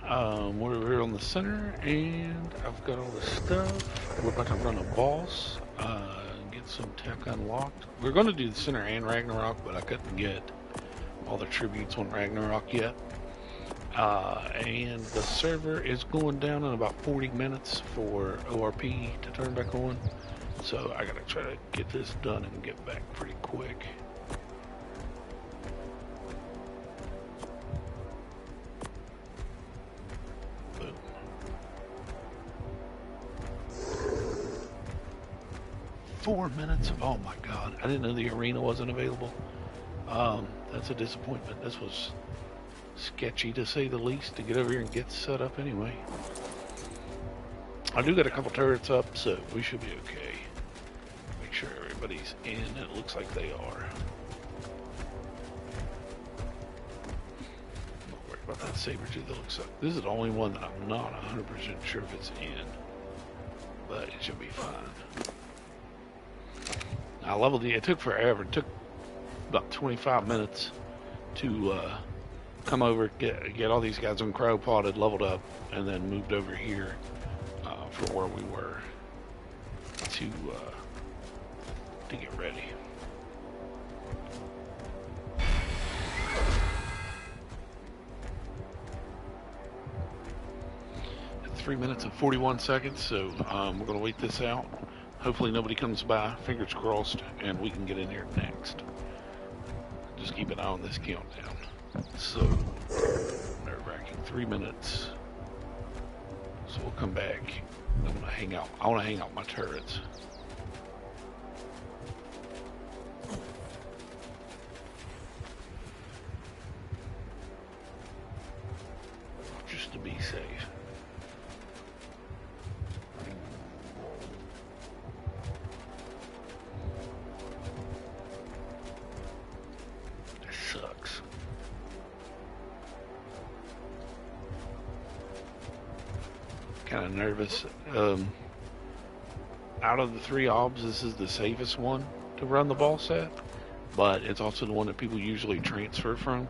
We're here on the center, and I've got all the stuff. We're about to run a boss, get some tech unlocked. We're going to do the center and Ragnarok, but I couldn't get all the tributes on Ragnarok yet. And the server is going down in about 40 minutes for ORP to turn back on. So I gotta try to get this done and get back pretty quick. Boom. 4 minutes? Oh my god. I didn't know the arena wasn't available. That's a disappointment. This was sketchy to say the least to get over here and get set up anyway. I do got a couple turrets up, so we should be okay. Make sure everybody's in. It looks like they are. I'm not worried about that saber tooth. That looks like this is the only one that I'm not 100% sure if it's in, but it should be fine. I leveled it. It took forever. It took about 25 minutes to come over, get all these guys on Crow Potted, leveled up, and then moved over here for where we were to get ready. At 3 minutes and 41 seconds, so we're going to wait this out. Hopefully nobody comes by, fingers crossed, and we can get in here next. Just keep an eye on this countdown. So, nerve-wracking, 3 minutes. So we'll come back. I'm gonna hang out. I want to hang out my turrets. Just to be safe. This sucks. Kind of nervous. Out of the 3 obs, this is the safest one to run the boss at, but it's also the one that people usually transfer from.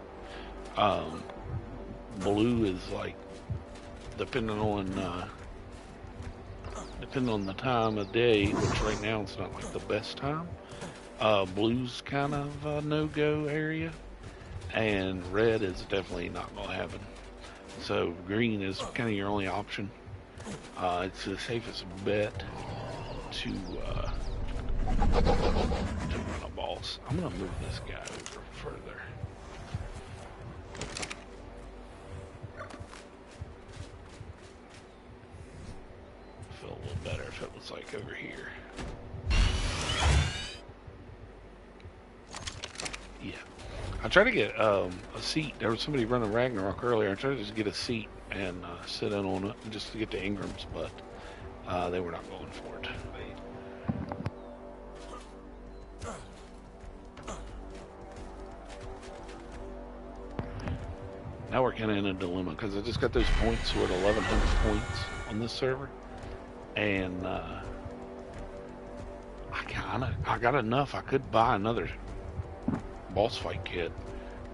Blue is like, depending on the time of day, which right now it's not like the best time. Blue's kind of a no-go area, and red is definitely not gonna happen. So green is kind of your only option. It's the safest bet to run a boss. I'm gonna move this guy over further. Feel a little better if it was like over here. Yeah, I tried to get a seat. There was somebody running Ragnarok earlier. I tried to just get a seat and sit in on it just to get the Ingrams, but they were not going for it. Now we're kind of in a dilemma because I just got those points. We're at 1,100 points on this server, and I got enough. I could buy another boss fight kit,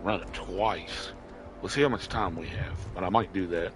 run it twice. We'll see how much time we have, but I might do that.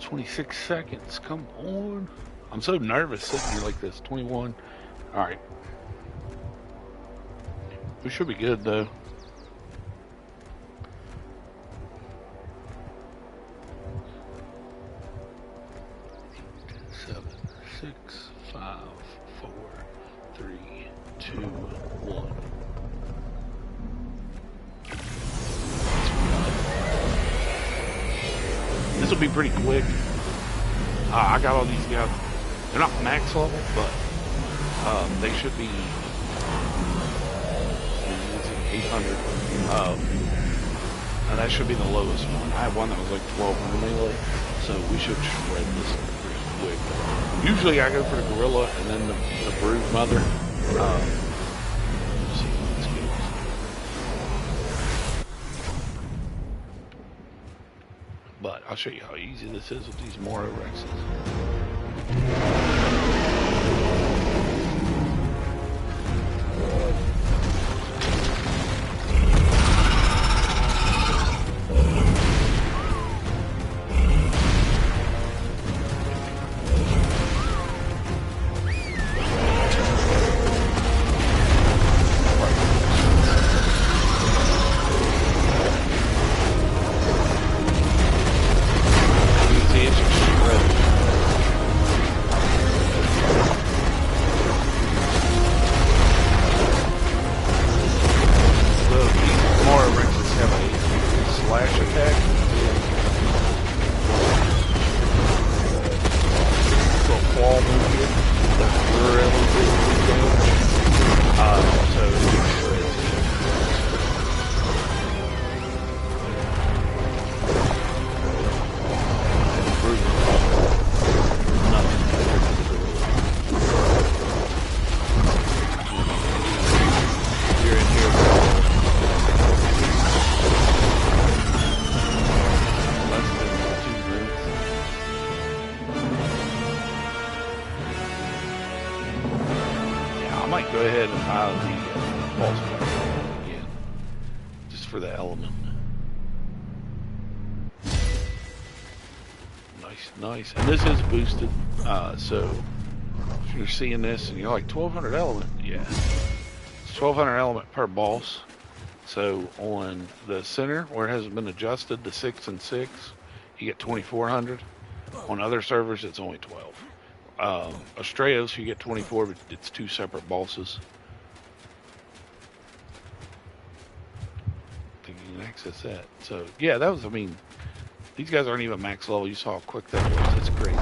"26 seconds, come on." I'm so nervous sitting here like this. 21. Alright. We should be good though. This will be pretty quick. I got all these guys. They're not max level, but they should be 800. And that should be the lowest one. I had one that was like 1200 melee, so we should shred this pretty quick. Usually I go for the gorilla and then the brood mother. Let's see how this goes. But I'll show you how easy this is with these Moro Rexes. Go ahead and file the pulse again, just for the element. Nice. And this is boosted, so if you're seeing this and you're like 1200 element, yeah, it's 1200 element per boss. So on the center where it hasn't been adjusted to 6 and 6, you get 2400. On other servers, it's only 12. Astraeos, you get 24, but it's 2 separate bosses. I think you can access that. So, yeah, that was, I mean, these guys aren't even max level. You saw how quick that was. It's crazy.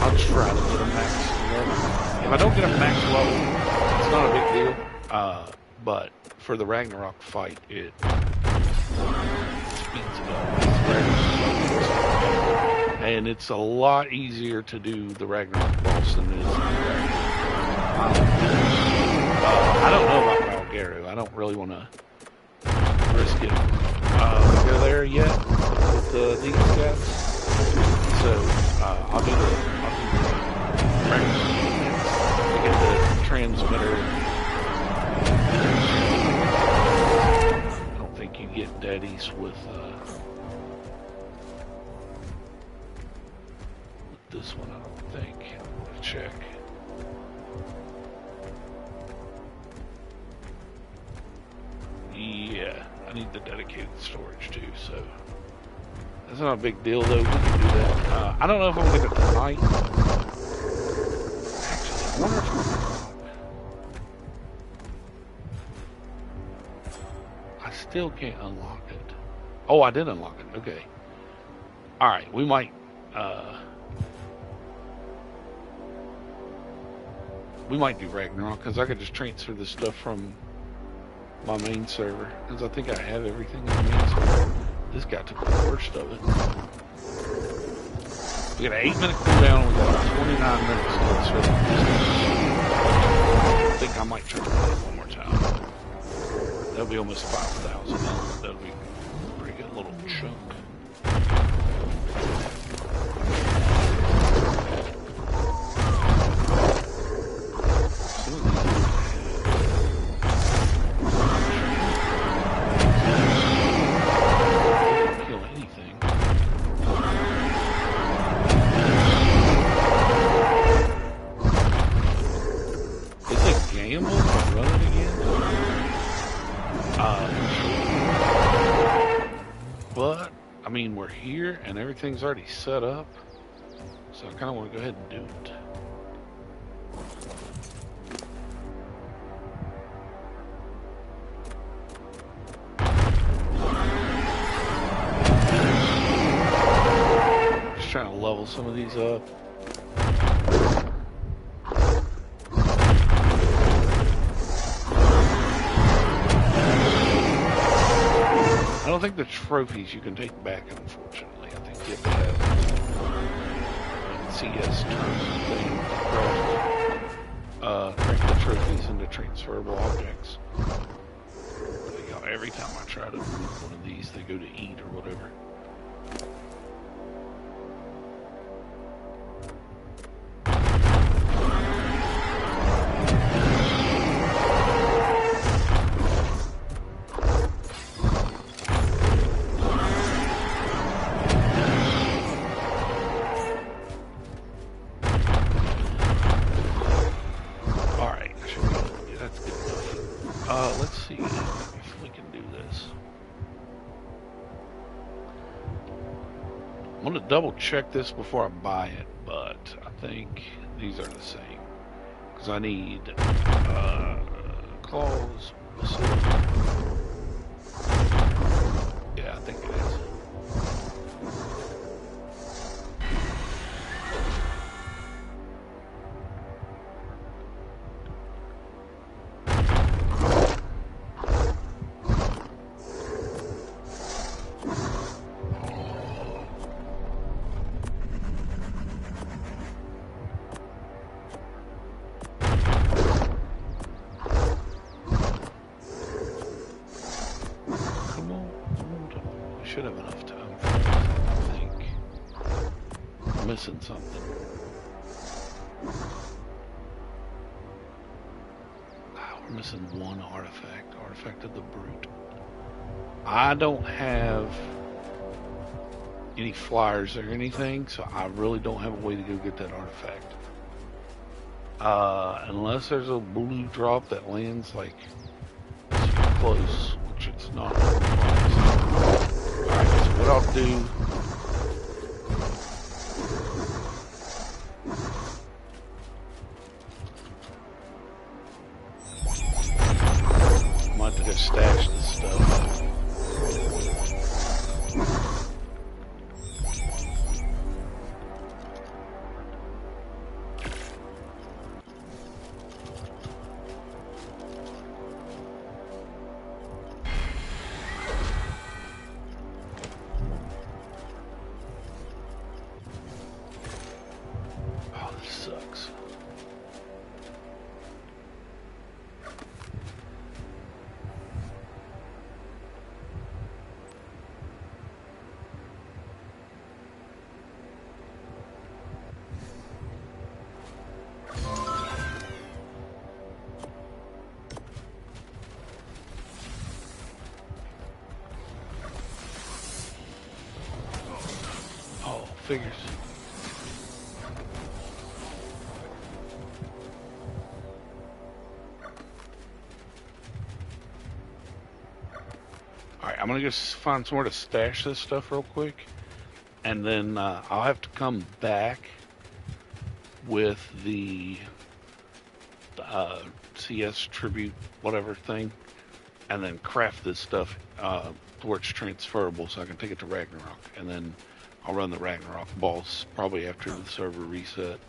I'll try to get a max level. If I don't get a max level, it's not a big deal. But for the Ragnarok fight, it speeds it up. And it's a lot easier to do the Ragnarok boss than it is. I don't know about Malgaru. I don't really want to risk it. Go there yet with these guys. So I'll do the Ragnarok to get the transmitter. I don't think you get daddies with this one, I don't think. I'm gonna check. Yeah, I need the dedicated storage too, so that's not a big deal though. We can do that. I don't know if I'm gonna get it tonight. Actually, I wonder if I'm I still can't unlock it. Oh, I did unlock it. Okay. Alright, we might do Ragnarok, because I could just transfer this stuff from my main server, because I think I have everything in the main server. This guy took the worst of it. We got an 8-minute cooldown, we got 29 minutes left. I think I might try to play it one more time. That'll be almost 5,000. That'll be a pretty good little chunk. But, I mean, we're here and everything's already set up, so I kind of want to go ahead and do it. just trying to level some of these up. I don't think the trophies you can take back, unfortunately. I think you have to have CS craft the trophies into transferable objects. Every time I try to move one of these, they go to eat or whatever. Let's see if we can do this. I'm going to double check this before I buy it, but I think these are the same. Because I need claws, yeah, I think it is. Should have enough time for this, I think. I'm missing something. We're missing one artifact. Artifact of the Brute. I don't have any flyers or anything, so I really don't have a way to go get that artifact. Unless there's a blue drop that lands like super close, which it's not. Alright, so what I'll do, I might have to go stash this stuff. Sucks. Oh, figures. I'm gonna go find somewhere to stash this stuff real quick, and then I'll have to come back with the CS tribute whatever thing, and then craft this stuff where it's transferable so I can take it to Ragnarok, and then I'll run the Ragnarok boss probably after the server reset.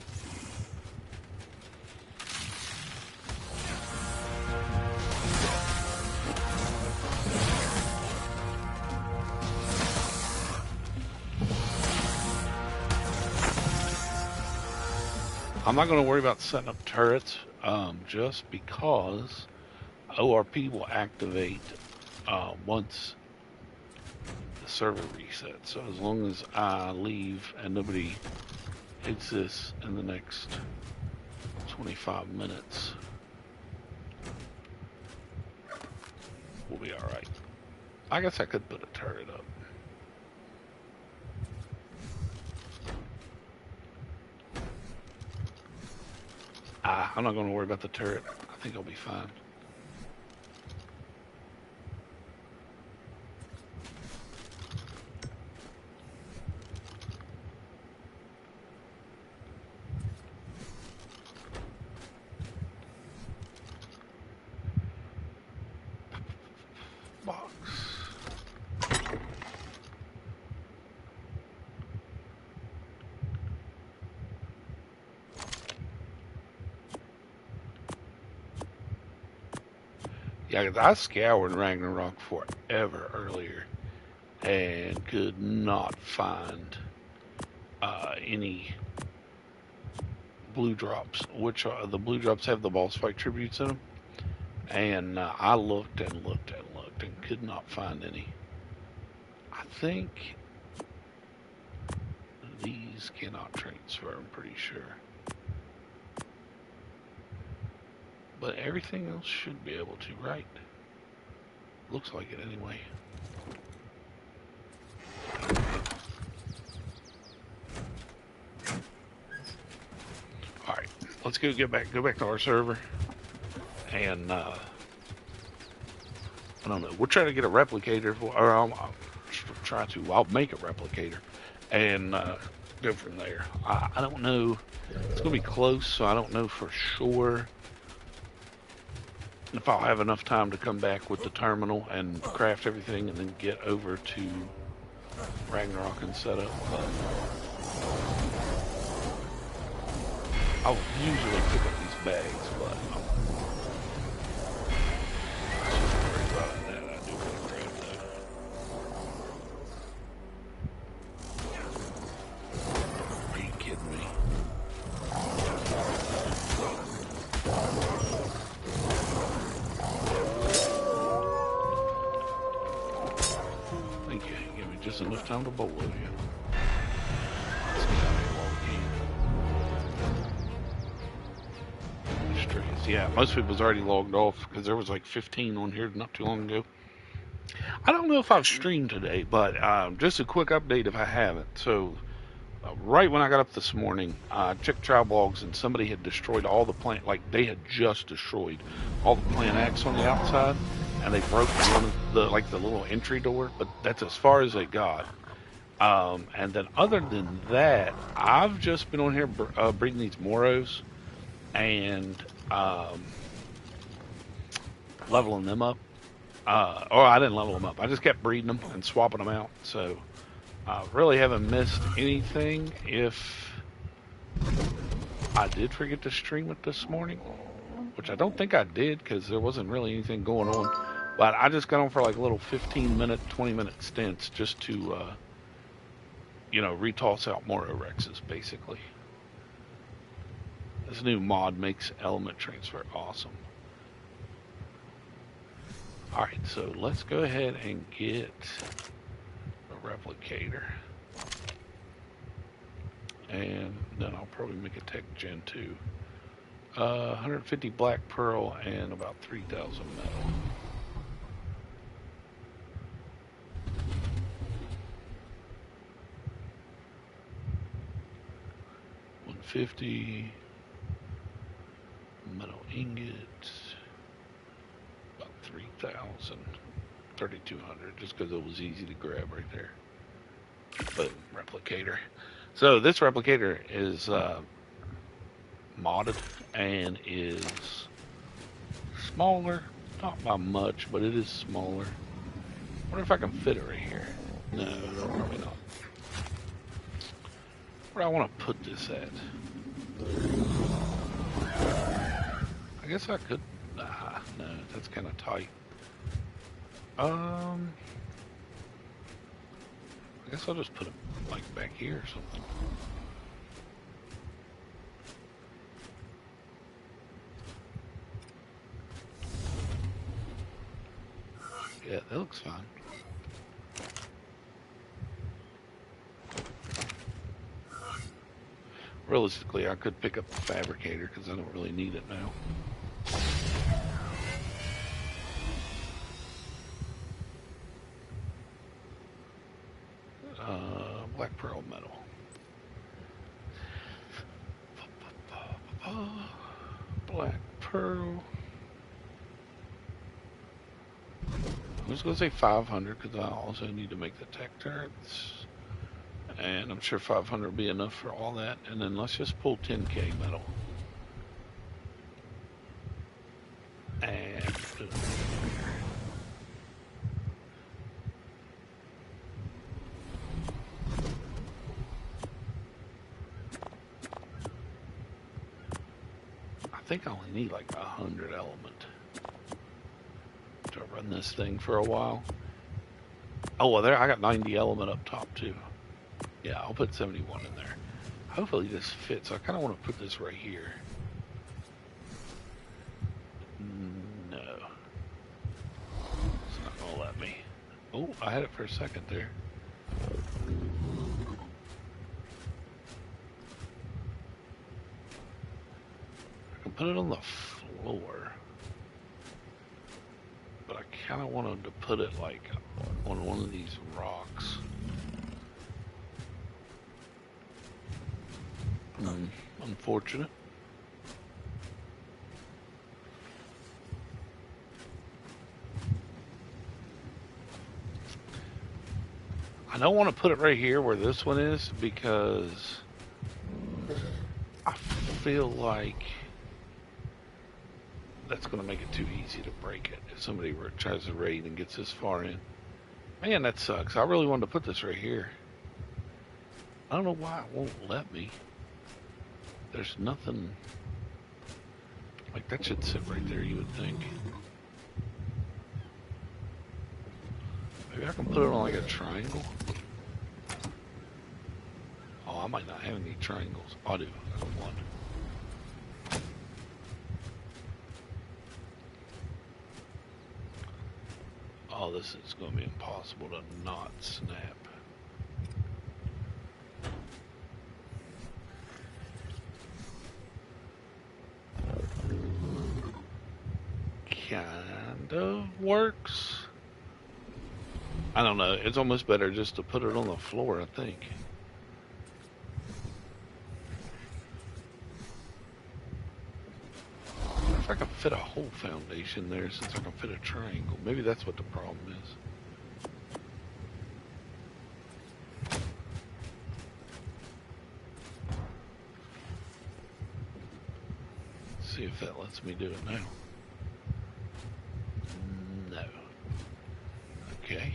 I'm not going to worry about setting up turrets just because ORP will activate once the server resets. So as long as I leave and nobody hits this in the next 25 minutes, we'll be alright. I guess I could put a turret up. I'm not going to worry about the turret. I think I'll be fine. Box. Yeah, 'cause I scoured Ragnarok forever earlier and could not find any blue drops, which the blue drops have the boss fight tributes in them. And I looked and looked and looked and could not find any. I think these cannot transfer, I'm pretty sure. But everything else should be able to, right? Looks like it anyway. Alright, let's go back to our server. And I don't know. We'll try to get a replicator, or I'll try to. I'll make a replicator and go from there. I don't know. It's gonna be close, so I don't know for sure if I'll have enough time to come back with the terminal and craft everything, and then get over to Ragnarok and set up. But I'll usually pick up these bags, but enough time to bowl with you. Let's get out of here while we can. Yeah, most people's already logged off because there was like 15 on here not too long ago. I don't know if I've streamed today, but just a quick update if I haven't. So, right when I got up this morning, I checked trial logs and somebody had destroyed all the plant, like they had just destroyed all the plant X on the outside. And they broke one of the little entry door, but that's as far as they got. And then other than that, I've just been on here breeding these Moros and leveling them up. Or I didn't level them up. I just kept breeding them and swapping them out. So I really haven't missed anything. If I did forget to stream it this morning, which I don't think I did because there wasn't really anything going on. But I just got on for like little 15-minute, 20-minute stints just to, retoss out more Orexes, basically. This new mod makes element transfer awesome. Alright, so let's go ahead and get a replicator. And then I'll probably make a Tech Gen 2. 150 black pearl and about 3,000 metal. $50 metal ingots, about 3,000, 3,200, just because it was easy to grab right there. Boom, replicator. So this replicator is modded and is smaller, not by much, but it is smaller. I wonder if I can fit it right here. No, probably not. Where do I want to put this at? I guess I could. Nah, no, that's kind of tight. I guess I'll just put it like back here or something. Yeah, that looks fine. Realistically, I could pick up the fabricator because I don't really need it now. Black pearl metal. Black pearl. I'm just going to say 500 because I also need to make the tech turrets. And I'm sure 500 will be enough for all that. And then let's just pull 10k metal. And I think I only need like 100 element. run this thing for a while. Oh, well, there, I got 90 element up top, too. Yeah, I'll put 71 in there. Hopefully this fits. I kind of want to put this right here. No. It's not going to let me. Oh, I had it for a second there. I can put it on the floor. But I kind of wanted to put it like on one of these rocks. Unfortunate. I don't want to put it right here where this one is because I feel like that's going to make it too easy to break it if somebody tries to raid and gets this far in. Man, that sucks. I really wanted to put this right here. I don't know why it won't let me. There's nothing like that should sit right there, you would think. Maybe I can put it on like a triangle. Oh, I might not have any triangles. I do. I have one. Oh, this is going to be impossible to not snap. Kind of works. I don't know. It's almost better just to put it on the floor, I think. If I can fit a whole foundation there since I can fit a triangle. Maybe that's what the problem is. Let's see if that lets me do it now. No. Okay.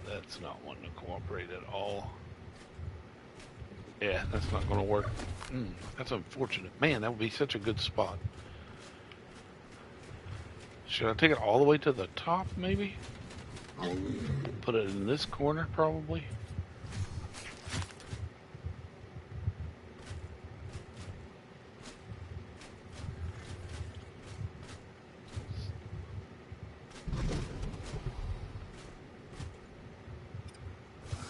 That's not wanting to cooperate at all. Yeah, that's not going to work. That's unfortunate. Man, that would be such a good spot. Should I take it all the way to the top, maybe? Put it in this corner, probably.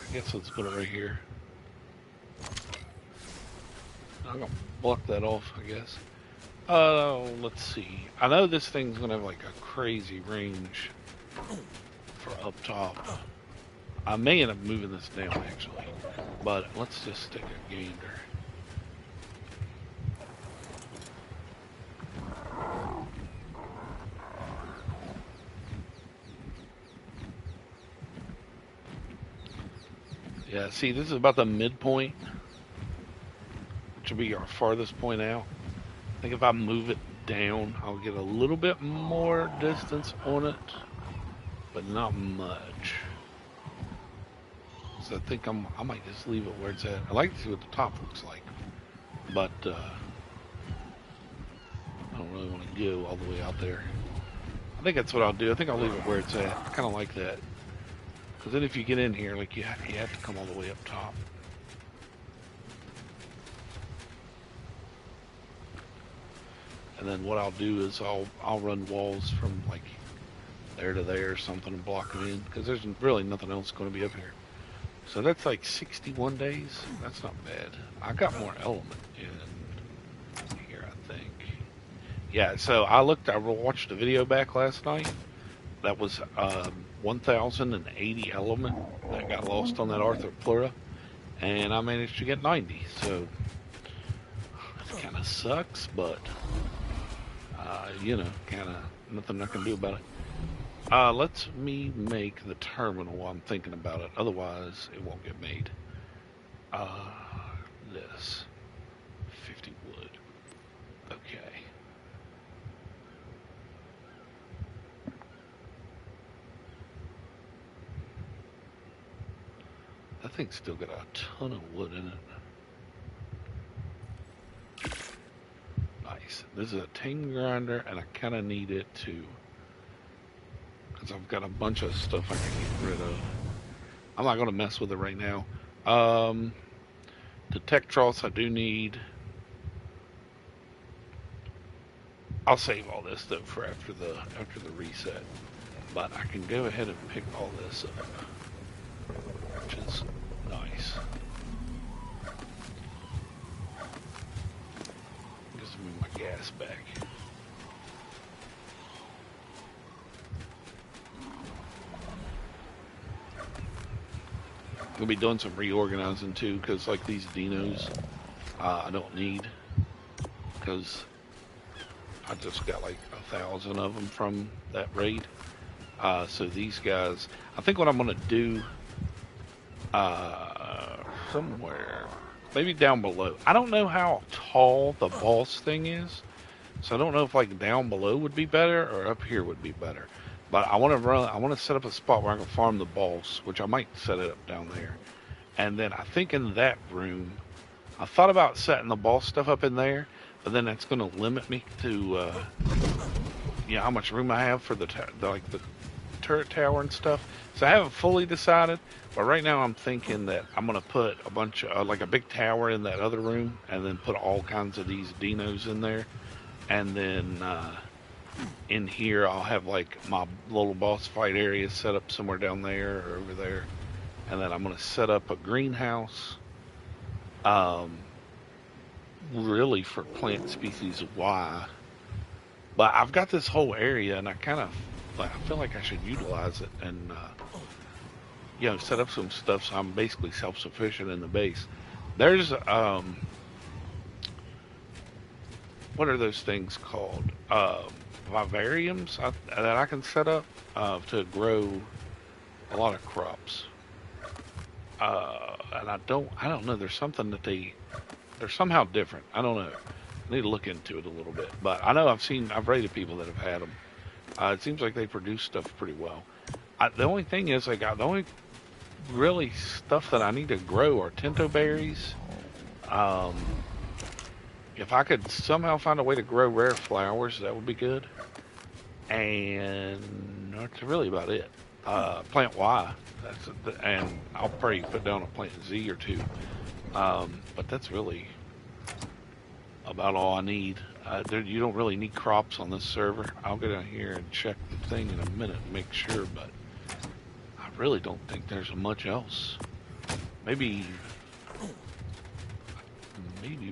I guess let's put it right here. I'm going to block that off, I guess. Let's see. I know this thing's going to have like a crazy range for up top. I may end up moving this down, actually. But let's just stick a gander. Yeah, see, this is about the midpoint, which will be our farthest point out. I think if I move it down, I'll get a little bit more distance on it, but not much. So I think I might just leave it where it's at. I like to see what the top looks like, but I don't really want to go all the way out there. I think that's what I'll do. I think I'll leave it where it's at. I kind of like that. Because then if you get in here, like you have to come all the way up top. And then what I'll do is I'll run walls from like there to there or something and block them in. Because there's really nothing else going to be up here. So that's like 61 days. That's not bad. I got more element in here, I think. Yeah, so I watched a video back last night. That was 1,080 element that got lost on that Arthropleura, and I managed to get 90. So it kind of sucks, but you know, kind of nothing I can do about it. Let me make the terminal while I'm thinking about it. Otherwise, it won't get made. This 50 wood. Okay. That thing's still got a ton of wood in it. nice. This is a ting grinder, and I kind of need it too, because I've got a bunch of stuff I can get rid of. I'm not going to mess with it right now. Um, the tech troughs I do need. I'll save all this though for after the reset. But I can go ahead and pick all this up, which is nice. Just move my gas back. I'm gonna be doing some reorganizing too, because like these dinos, I don't need, because I just got like 1,000 of them from that raid. So these guys, I think what I'm gonna do, somewhere, maybe down below. I don't know how tall the boss thing is, so I don't know if like down below would be better or up here would be better. But I want to set up a spot where I can farm the boss, which I might set it up down there. And then I think in that room, I thought about setting the boss stuff up in there, but then that's going to limit me to, how much room I have for the turret tower and stuff. So I haven't fully decided, but right now I'm thinking that I'm going to put a bunch of, like a big tower in that other room, and then put all kinds of these dinos in there. And then, in here I'll have like my little boss fight area set up somewhere down there or over there, and then I'm going to set up a greenhouse, really for plant species Y. But I've got this whole area, and I feel like I should utilize it and set up some stuff so I'm basically self-sufficient in the base. There's what are those things called? Vivariums that I can set up to grow a lot of crops. And I don't know. There's something that they're somehow different. I don't know. I need to look into it a little bit. But I know I've rated people that have had them. It seems like they produce stuff pretty well. The only thing is, the only really stuff that I need to grow are tinto berries. If I could somehow find a way to grow rare flowers, that would be good. And that's really about it. Plant Y, and I'll probably put down a plant Z or two. But that's really about all I need. You don't really need crops on this server. I'll go down here and check the thing in a minute and make sure, but I really don't think there's much else. Maybe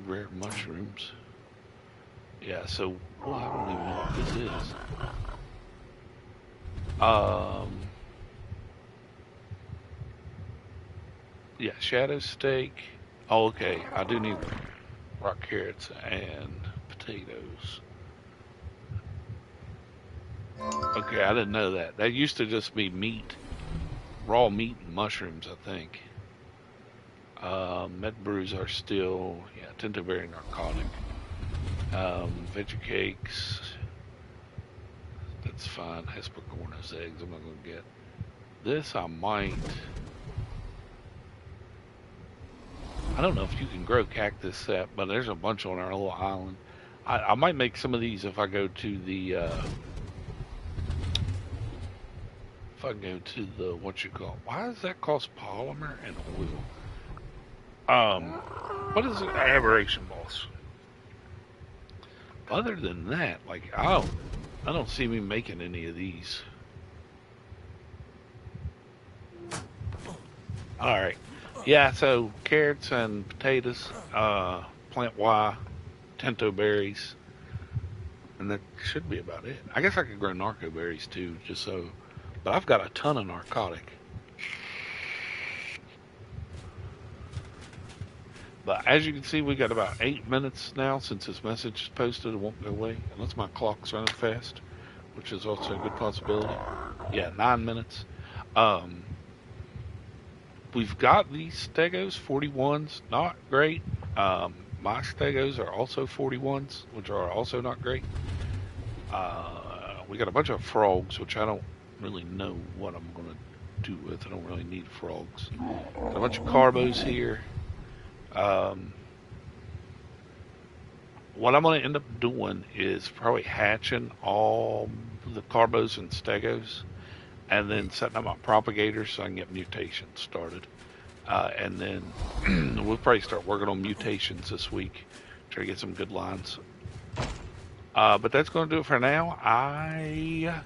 rare mushrooms. Yeah, so I don't even know what this is. Yeah, shadow steak. Oh, okay. I do need rock carrots and potatoes. Okay, I didn't know that. That used to just be meat, raw meat and mushrooms, I think. Med brews are still, tinto berry narcotic. Veggie cakes, that's fine. Hespercornus eggs, I'm not going to get. This I might. I don't know if you can grow cactus sap, but there's a bunch on our little island. I might make some of these if I go to the, why does that cost polymer and oil? What is it? Aberration boss. Other than that, I don't see me making any of these. All right. Yeah, so carrots and potatoes, plant Y, tinto berries, and that should be about it. I guess I could grow narco berries too, but I've got a ton of narcotic. But as you can see, we got about 8 minutes now since this message is posted. It won't go away unless my clock's running fast, which is also a good possibility. Yeah, 9 minutes. We've got these stegos, 41s, not great. My stegos are also 41s, which are also not great. We got a bunch of frogs, which I don't really know what I'm going to do with. I don't really need frogs. Got a bunch of carbos here. what I'm going to end up doing is probably hatching all the carbos and stegos, and then setting up my propagators so I can get mutations started. And then we'll probably start working on mutations this week, try to get some good lines. But that's going to do it for now. I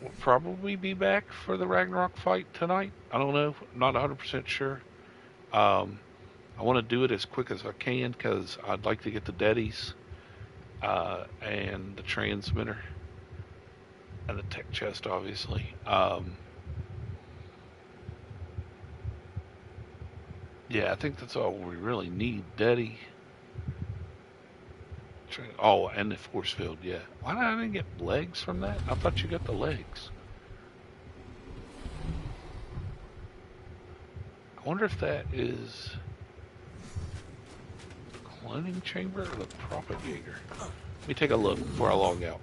will probably be back for the Ragnarok fight tonight. I don't know. I'm not 100% sure. Um, I want to do it as quick as I can because I'd like to get the Deddies and the transmitter and the tech chest, obviously. Yeah, I think that's all we really need. Deddy. Oh, and the force field, yeah. Why did I didn't get legs from that? I thought you got the legs. I wonder if that is the cloning chamber or the propagator. Let me take a look before I log out.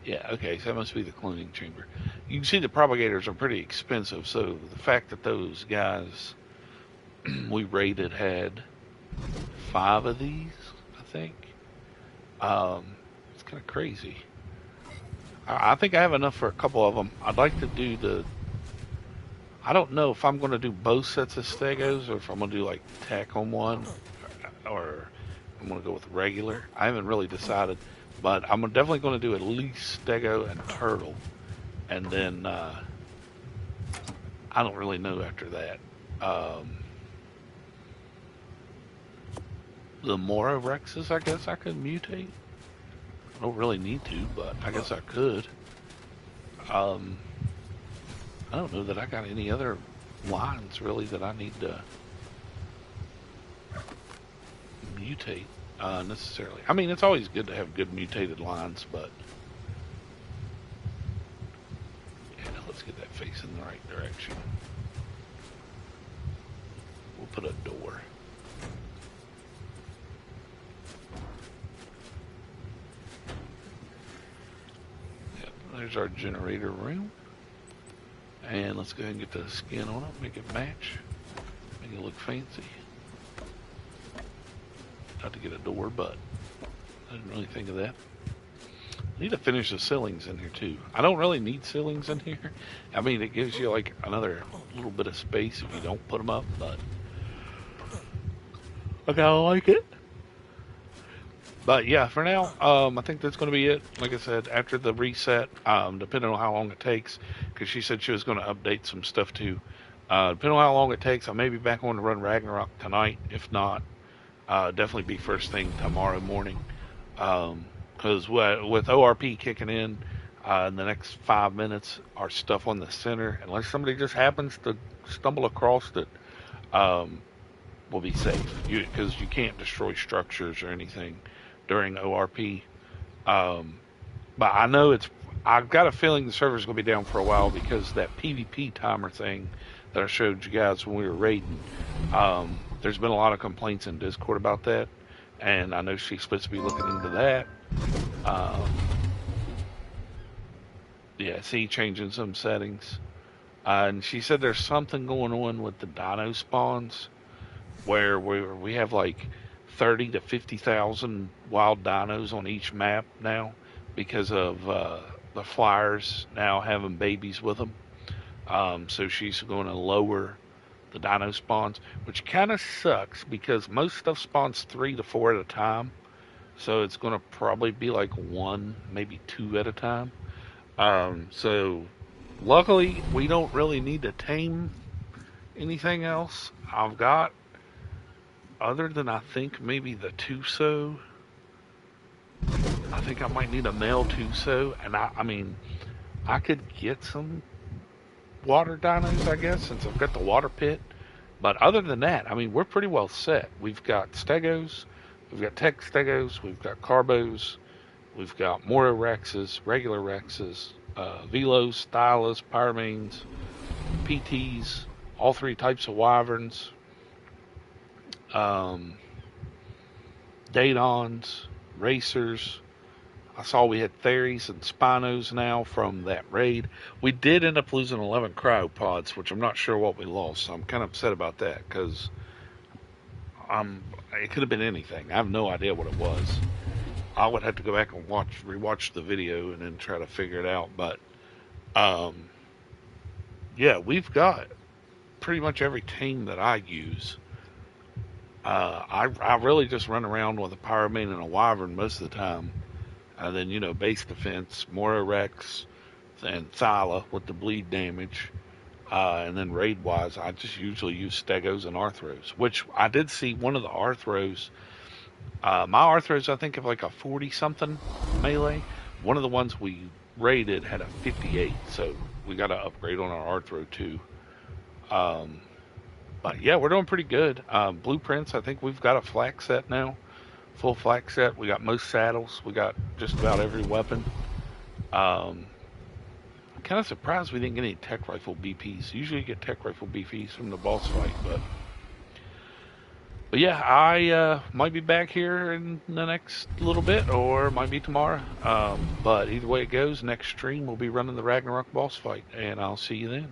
Yeah, okay, so that must be the cloning chamber. You can see the propagators are pretty expensive, so the fact that those guys we rated had 5 of these, I think, it's kind of crazy. I think I have enough for a couple of them. I'd like to do the. I don't know if I'm going to do both sets of stegos or if I'm going to do like tech on one or I'm going to go with regular. I haven't really decided, but I'm definitely going to do at least stego and turtle, and then I don't really know after that. The Mora Rexes, I guess I could mutate. I don't really need to, but I guess I could. I don't know that I got any other lines really that I need to mutate necessarily. I mean, it's always good to have good mutated lines, but yeah, let's get that face in the right direction. We'll put a door. Yep, there's our generator room. And let's go ahead and get the skin on it, make it match, make it look fancy. Not to get a door, but I didn't really think of that. I need to finish the ceilings in here too. I don't really need ceilings in here. I mean, it gives you like another little bit of space if you don't put them up, but I kind of like it. But yeah, for now, I think that's going to be it. Like I said, after the reset, depending on how long it takes, because she said she was going to update some stuff too. Depending on how long it takes, I may be back on to run Ragnarok tonight. If not, definitely be first thing tomorrow morning. Because with ORP kicking in the next 5 minutes, our stuff on the center, unless somebody just happens to stumble across it, will be safe. Because you can't destroy structures or anything during ORP. But I know I've got a feeling the server's going to be down for a while because that PvP timer thing that I showed you guys when we were raiding, there's been a lot of complaints in Discord about that, and I know she's supposed to be looking into that. Yeah, see, changing some settings. And she said there's something going on with the dino spawns where we have like 30 to 50,000 wild dinos on each map now because of the flyers now having babies with them. So she's going to lower the dino spawns, which kind of sucks because most stuff spawns 3 to 4 at a time. So it's going to probably be like 1, maybe 2 at a time. So luckily, we don't really need to tame anything else. I've got, other than I think maybe the Tuso, I think I might need a male Tuso, and I mean, I could get some water dinos, I guess, since I've got the water pit. But other than that, I mean, we're pretty well set. We've got stegos, we've got tech stegos, we've got carbos, we've got Mora Rexes, regular Rexes, Velos, Stylas, Pyramanes, PTs, all 3 types of wyverns, Datons, racers, I saw we had Theries and Spinos now from that raid. We did end up losing 11 cryopods, which I'm not sure what we lost. So I'm kind of upset about that because it could have been anything. I have no idea what it was. I would have to go back and rewatch the video and then try to figure it out. But um, yeah, we've got pretty much every team that I use. I really just run around with a Pyroman and a Wyvern most of the time. And then, base defense, Mora Rex, and Thyla with the bleed damage. And then raid wise, I just usually use Stegos and Arthros, which I did see one of the Arthros. My Arthros, I think, have like a 40 something melee. One of the ones we raided had a 58, so we got to upgrade on our Arthro too. Um, but yeah, we're doing pretty good. Blueprints, I think we've got a flak set now. Full flak set. We got most saddles. We got just about every weapon. I'm kind of surprised we didn't get any tech rifle BPs. Usually you get tech rifle BPs from the boss fight, but yeah, I might be back here in the next little bit, or might be tomorrow. But either way it goes, next stream we'll be running the Ragnarok boss fight, and I'll see you then.